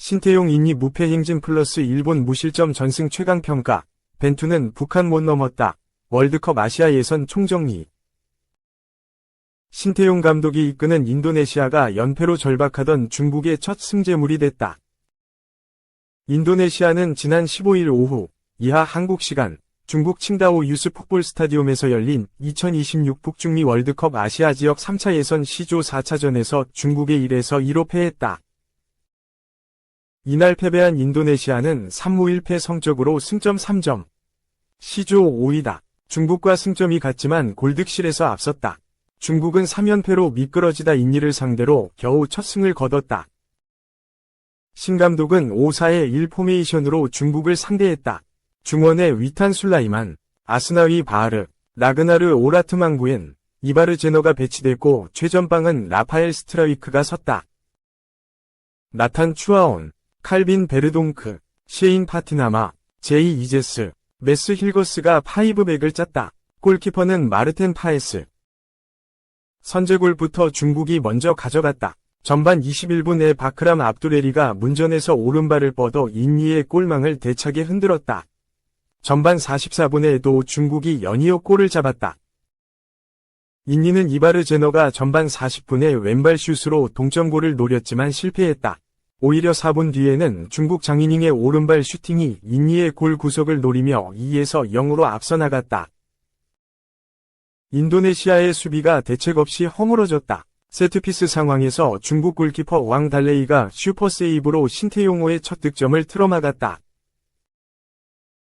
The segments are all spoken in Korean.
신태용 인니 무패 행진 플러스 일본 무실점 전승 최강평가, 벤투는 북한 못 넘었다. 월드컵 아시아 예선 총정리. 신태용 감독이 이끄는 인도네시아가 연패로 절박하던 중국의 첫 승제물이 됐다. 인도네시아는 지난 15일 오후 이하 한국 시간 중국 칭다오 유스 풋볼 스타디움에서 열린 2026 북중미 월드컵 아시아 지역 3차 예선 C조 4차전에서 중국에 1-2로 패했다. 이날 패배한 인도네시아는 3무 1패 성적으로 승점 3점. C조 5위다. 중국과 승점이 같지만 골득실에서 앞섰다. 중국은 3연패로 미끄러지다 인니를 상대로 겨우 첫 승을 거뒀다. 신 감독은 5-4-1 포메이션으로 중국을 상대했다. 중원의 위탄 술라이만, 아스나위 바하르, 라그나르 오라트망구엔, 이바르 제너가 배치됐고 최전방은 라파엘 스트라위크가 섰다. 나탄 추아온, 칼빈 베르동크, 셰인 파티나마, 제이 이제스, 메스 힐거스가 파이브백을 짰다. 골키퍼는 마르텐 파에스. 선제골부터 중국이 먼저 가져갔다. 전반 21분에 바크람 압두레리가 문전에서 오른발을 뻗어 인니의 골망을 대차게 흔들었다. 전반 44분에도 중국이 연이어 골을 잡았다. 인니는 이바르 제너가 전반 40분에 왼발 슛으로 동점골을 노렸지만 실패했다. 오히려 4분 뒤에는 중국 장이닝의 오른발 슈팅이 인니의 골 구석을 노리며 2-0으로 앞서 나갔다. 인도네시아의 수비가 대책 없이 허물어졌다. 세트피스 상황에서 중국 골키퍼 왕 달레이가 슈퍼세이브로 신태용호의 첫 득점을 틀어막았다.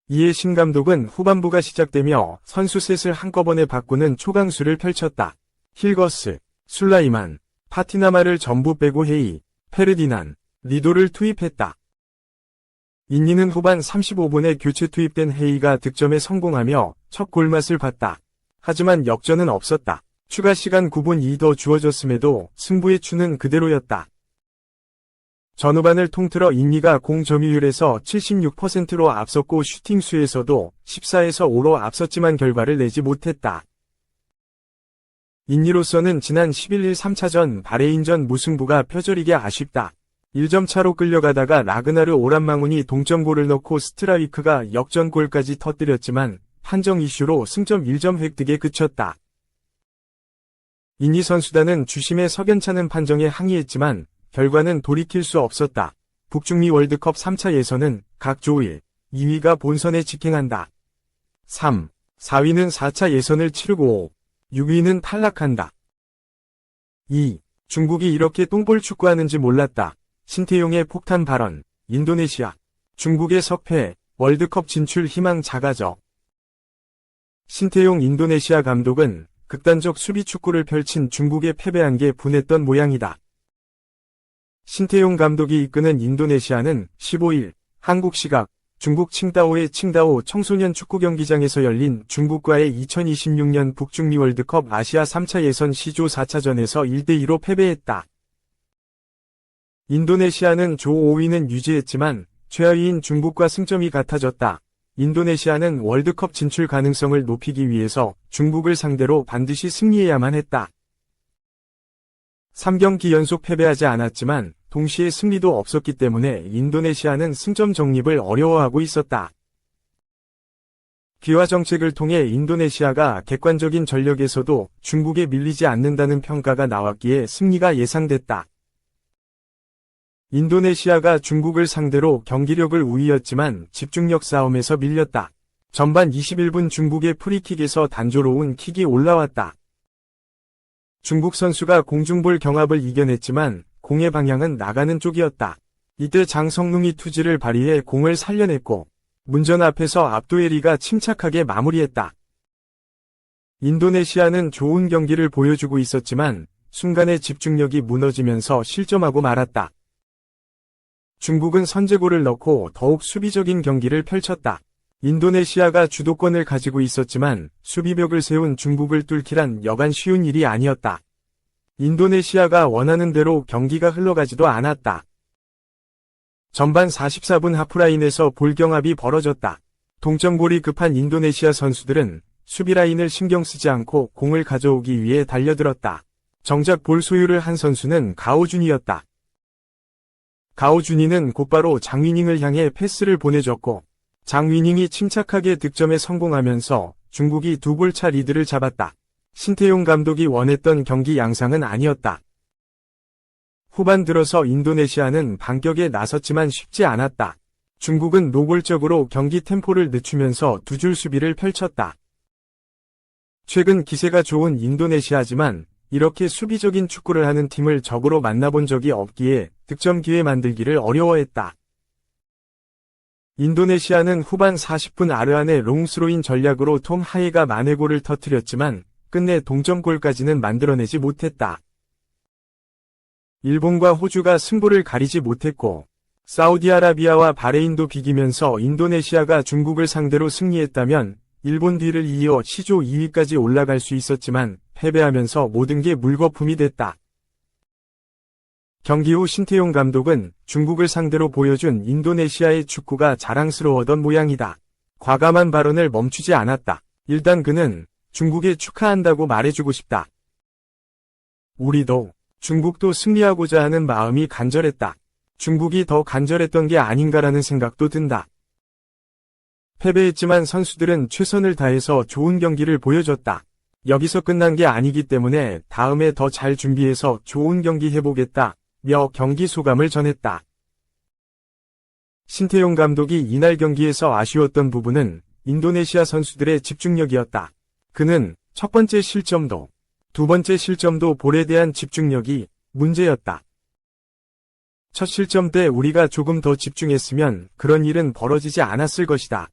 이에 신 감독은 후반부가 시작되며 선수 셋을 한꺼번에 바꾸는 초강수를 펼쳤다. 힐거스, 술라이만, 파티나마를 전부 빼고 헤이, 페르디난, 리도를 투입했다. 인니는 후반 35분에 교체 투입된 헤이가 득점에 성공하며 첫 골맛을 봤다. 하지만 역전은 없었다. 추가 시간 9분 더 주어졌음에도 승부의 추는 그대로였다. 전후반을 통틀어 인니가 공 점유율에서 76%로 앞섰고 슈팅 수에서도 14-5로 앞섰지만 결과를 내지 못했다. 인니로서는 지난 11일 3차전 바레인전 무승부가 표절이게 아쉽다. 1점 차로 끌려가다가 라그나르 오란망운이 동점골을 넣고 스트라위크가 역전골까지 터뜨렸지만 판정 이슈로 승점 1점 획득에 그쳤다. 인니 선수단은 주심의 석연찮은 판정에 항의했지만 결과는 돌이킬 수 없었다. 북중미 월드컵 3차 예선은 각 조 1, 2위가 본선에 직행한다. 3, 4위는 4차 예선을 치르고 6위는 탈락한다. 2. 중국이 이렇게 똥볼 축구하는지 몰랐다. 신태용의 폭탄 발언, 인도네시아, 중국의 석패, 월드컵 진출 희망 작아져. 신태용 인도네시아 감독은 극단적 수비 축구를 펼친 중국에 패배한 게 분했던 모양이다. 신태용 감독이 이끄는 인도네시아는 15일 한국 시각 중국 칭다오의 칭다오 청소년 축구 경기장에서 열린 중국과의 2026년 북중미 월드컵 아시아 3차 예선 C조 4차전에서 1-2로 패배했다. 인도네시아는 조 5위는 유지했지만 최하위인 중국과 승점이 같아졌다. 인도네시아는 월드컵 진출 가능성을 높이기 위해서 중국을 상대로 반드시 승리해야만 했다. 3경기 연속 패배하지 않았지만 동시에 승리도 없었기 때문에 인도네시아는 승점 정립을 어려워하고 있었다. 기화 정책을 통해 인도네시아가 객관적인 전력에서도 중국에 밀리지 않는다는 평가가 나왔기에 승리가 예상됐다. 인도네시아가 중국을 상대로 경기력을 우위였지만 집중력 싸움에서 밀렸다. 전반 21분 중국의 프리킥에서 단조로운 킥이 올라왔다. 중국 선수가 공중볼 경합을 이겨냈지만 공의 방향은 나가는 쪽이었다. 이때 장성능이 투지를 발휘해 공을 살려냈고 문전 앞에서 압도에리가 침착하게 마무리했다. 인도네시아는 좋은 경기를 보여주고 있었지만 순간에 집중력이 무너지면서 실점하고 말았다. 중국은 선제골을 넣고 더욱 수비적인 경기를 펼쳤다. 인도네시아가 주도권을 가지고 있었지만 수비벽을 세운 중국을 뚫기란 여간 쉬운 일이 아니었다. 인도네시아가 원하는 대로 경기가 흘러가지도 않았다. 전반 44분 하프라인에서 볼 경합이 벌어졌다. 동점골이 급한 인도네시아 선수들은 수비라인을 신경 쓰지 않고 공을 가져오기 위해 달려들었다. 정작 볼 소유를 한 선수는 가오준이었다. 가오준이는 곧바로 장위닝을 향해 패스를 보내줬고 장위닝이 침착하게 득점에 성공하면서 중국이 2골차 리드를 잡았다. 신태용 감독이 원했던 경기 양상은 아니었다. 후반 들어서 인도네시아는 반격에 나섰지만 쉽지 않았다. 중국은 노골적으로 경기 템포를 늦추면서 두 줄 수비를 펼쳤다. 최근 기세가 좋은 인도네시아지만 이렇게 수비적인 축구를 하는 팀을 적으로 만나본 적이 없기에 득점 기회 만들기를 어려워했다. 인도네시아는 후반 40분 아르안의 롱스로인 전략으로 톰 하예가 만회골을 터뜨렸지만 끝내 동점골까지는 만들어내지 못했다. 일본과 호주가 승부를 가리지 못했고 사우디아라비아와 바레인도 비기면서 인도네시아가 중국을 상대로 승리했다면 일본 뒤를 이어 C조 2위까지 올라갈 수 있었지만 패배하면서 모든 게 물거품이 됐다. 경기 후 신태용 감독은 중국을 상대로 보여준 인도네시아의 축구가 자랑스러웠던 모양이다. 과감한 발언을 멈추지 않았다. 일단 그는 중국에 축하한다고 말해주고 싶다. 우리도 중국도 승리하고자 하는 마음이 간절했다. 중국이 더 간절했던 게 아닌가라는 생각도 든다. 패배했지만 선수들은 최선을 다해서 좋은 경기를 보여줬다. 여기서 끝난 게 아니기 때문에 다음에 더 잘 준비해서 좋은 경기 해보겠다. 며 경기 소감을 전했다. 신태용 감독이 이날 경기에서 아쉬웠던 부분은 인도네시아 선수들의 집중력이었다. 그는 첫 번째 실점도, 두 번째 실점도 볼에 대한 집중력이 문제였다. 첫 실점 때 우리가 조금 더 집중했으면 그런 일은 벌어지지 않았을 것이다.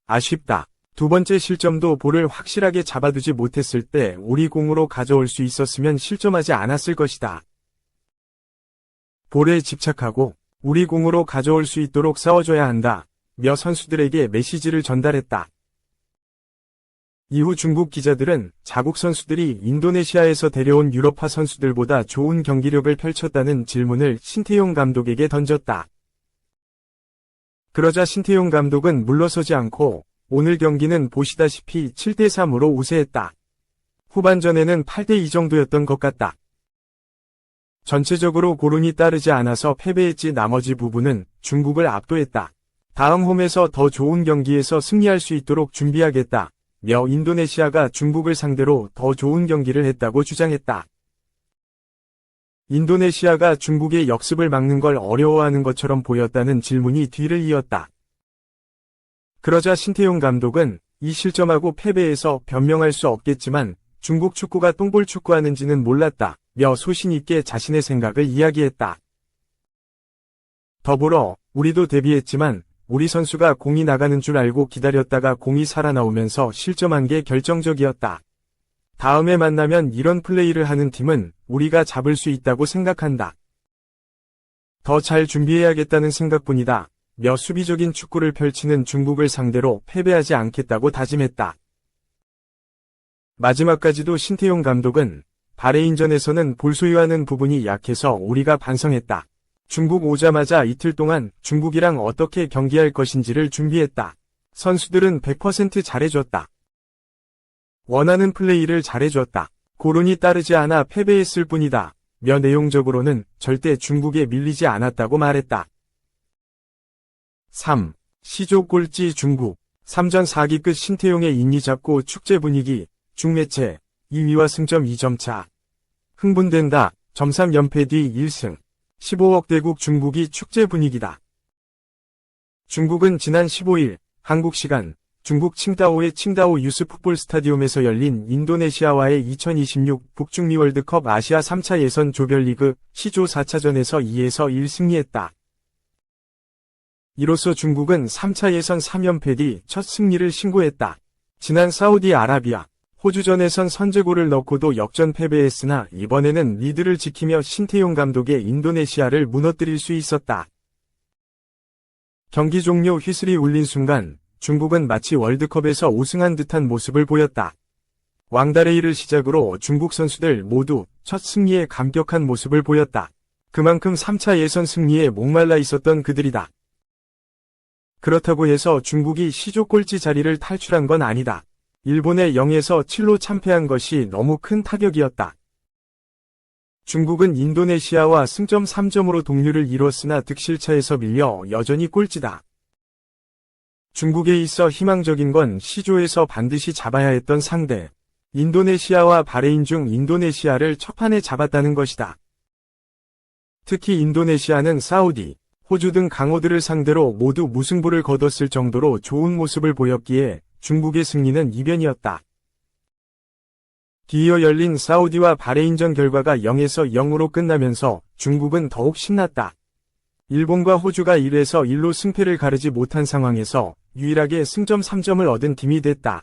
아쉽다. 두 번째 실점도 볼을 확실하게 잡아두지 못했을 때 우리 공으로 가져올 수 있었으면 실점하지 않았을 것이다. 볼에 집착하고 우리 공으로 가져올 수 있도록 싸워줘야 한다. 며 선수들에게 메시지를 전달했다. 이후 중국 기자들은 자국 선수들이 인도네시아에서 데려온 유럽파 선수들보다 좋은 경기력을 펼쳤다는 질문을 신태용 감독에게 던졌다. 그러자 신태용 감독은 물러서지 않고 오늘 경기는 보시다시피 7대3으로 우세했다. 후반전에는 8대2 정도였던 것 같다. 전체적으로 고른이 따르지 않아서 패배했지 나머지 부분은 중국을 압도했다. 다음 홈에서 더 좋은 경기에서 승리할 수 있도록 준비하겠다. 며 인도네시아가 중국을 상대로 더 좋은 경기를 했다고 주장했다. 인도네시아가 중국의 역습을 막는 걸 어려워하는 것처럼 보였다는 질문이 뒤를 이었다. 그러자 신태용 감독은 이 실점하고 패배에서 변명할 수 없겠지만 중국 축구가 똥볼 축구하는지는 몰랐다. 며 소신 있게 자신의 생각을 이야기했다. 더불어 우리도 데뷔했지만 우리 선수가 공이 나가는 줄 알고 기다렸다가 공이 살아나오면서 실점한 게 결정적이었다. 다음에 만나면 이런 플레이를 하는 팀은 우리가 잡을 수 있다고 생각한다. 더 잘 준비해야겠다는 생각뿐이다. 며 수비적인 축구를 펼치는 중국을 상대로 패배하지 않겠다고 다짐했다. 마지막까지도 신태용 감독은 바레인전에서는 볼 소유하는 부분이 약해서 우리가 반성했다. 중국 오자마자 이틀 동안 중국이랑 어떻게 경기할 것인지를 준비했다. 선수들은 100% 잘해줬다. 원하는 플레이를 잘해줬다. 고른이 따르지 않아 패배했을 뿐이다. 며 내용적으로는 절대 중국에 밀리지 않았다고 말했다. 3. C조 꼴찌 중국. 3전 4기 끝 신태용의 인리 잡고 축제 분위기. 중매체 2위와 승점 2점 차. 흥분된다. 점삼 연패 뒤 1승. 15억 대국 중국이 축제 분위기다. 중국은 지난 15일 한국 시간 중국 칭다오의 칭다오 유스 풋볼 스타디움에서 열린 인도네시아와의 2026 북중미 월드컵 아시아 3차 예선 조별리그 C조 4차전에서 2에서 1 승리했다. 이로써 중국은 3차 예선 3연패 뒤 첫 승리를 신고했다. 지난 사우디아라비아 호주전에선 선제골을 넣고도 역전 패배했으나 이번에는 리드를 지키며 신태용 감독의 인도네시아를 무너뜨릴 수 있었다. 경기 종료 휘슬이 울린 순간 중국은 마치 월드컵에서 우승한 듯한 모습을 보였다. 왕다레이를 시작으로 중국 선수들 모두 첫 승리에 감격한 모습을 보였다. 그만큼 3차 예선 승리에 목말라 있었던 그들이다. 그렇다고 해서 중국이 C조 꼴찌 자리를 탈출한 건 아니다. 일본의 0에서 7로 참패한 것이 너무 큰 타격이었다. 중국은 인도네시아와 승점 3점으로 동률을 이뤘으나 득실차에서 밀려 여전히 꼴찌다. 중국에 있어 희망적인 건 C조에서 반드시 잡아야 했던 상대, 인도네시아와 바레인 중 인도네시아를 첫 판에 잡았다는 것이다. 특히 인도네시아는 사우디, 호주 등 강호들을 상대로 모두 무승부를 거뒀을 정도로 좋은 모습을 보였기에 중국의 승리는 이변이었다. 뒤이어 열린 사우디와 바레인전 결과가 0에서 0으로 끝나면서 중국은 더욱 신났다. 일본과 호주가 1에서 1로 승패를 가르지 못한 상황에서 유일하게 승점 3점을 얻은 팀이 됐다.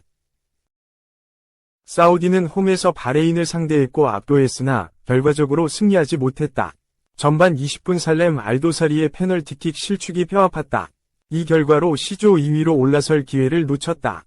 사우디는 홈에서 바레인을 상대했고 압도했으나 결과적으로 승리하지 못했다. 전반 20분 살렘 알도사리의 페널티킥 실축이 뼈아팠다. 이 결과로 C조 2위로 올라설 기회를 놓쳤다.